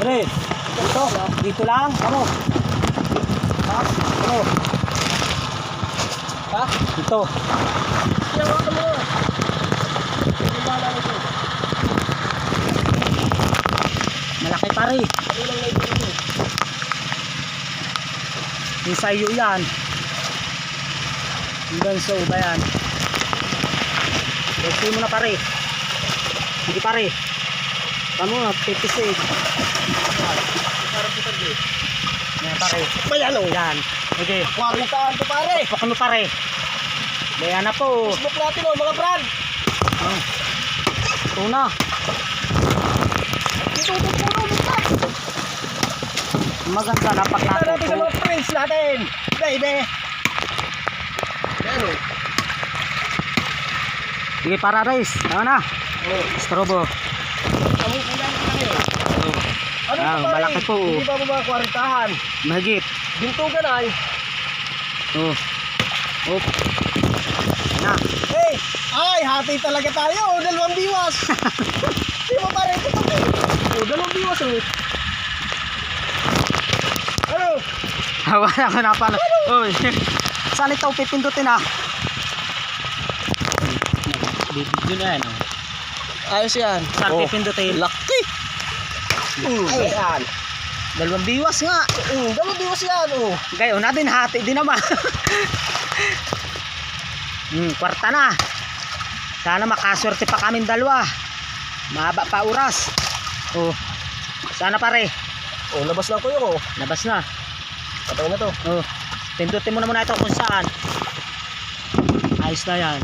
Pre, dito. Dito lang. Ano? Ha? Ano? Ha? Dito. Yan nga ka mo. Yung bala nito. Malaki pare. Ano lang na ito? Yung sayo yan. Yung ganso ba yan? Ganso mo na pare. Hindi pare. Tama nga, 56. Parang kita di. Yan pare. Bayan o. Yan. Okay. 40 to pare. Pakpak mo pare. Bayan na po. Facebook natin o mga brad. Ito na. Ito puno basta. Maganda na Kita natin sa pagkatuto. mga friends natin. Baby. Yan o. Sige para race. Tama na. Oh. Strobo. Ang kulang ka na Ano Ah, ito, pare? malaki po. Hindi pa mo mga 40-han. Mahigit. Bintugan ay. Oh. Oh. Na. Eh, ay, hati talaga tayo. Dalawang biwas. Di mo pare. Dalawang biwas o. Ano? Wala ko na pala. Uy. Saan ito pipindutin ah? Bibigyo na yan. Ayos yan. Saan pipindutin? Laki. Ayan. Dalawang biwas nga. Dalawang biwas yan. Oh. Gayo na din hati din naman. Kwarta na. Sana makaswerte pa kaming dalawa. Mahaba pa oras. Oh. Sana pare. Oh, labas lang ko yun. Oh. Labas na. Patay na to. Oh. Pindutin mo na muna ito kung saan. Ayos na yan.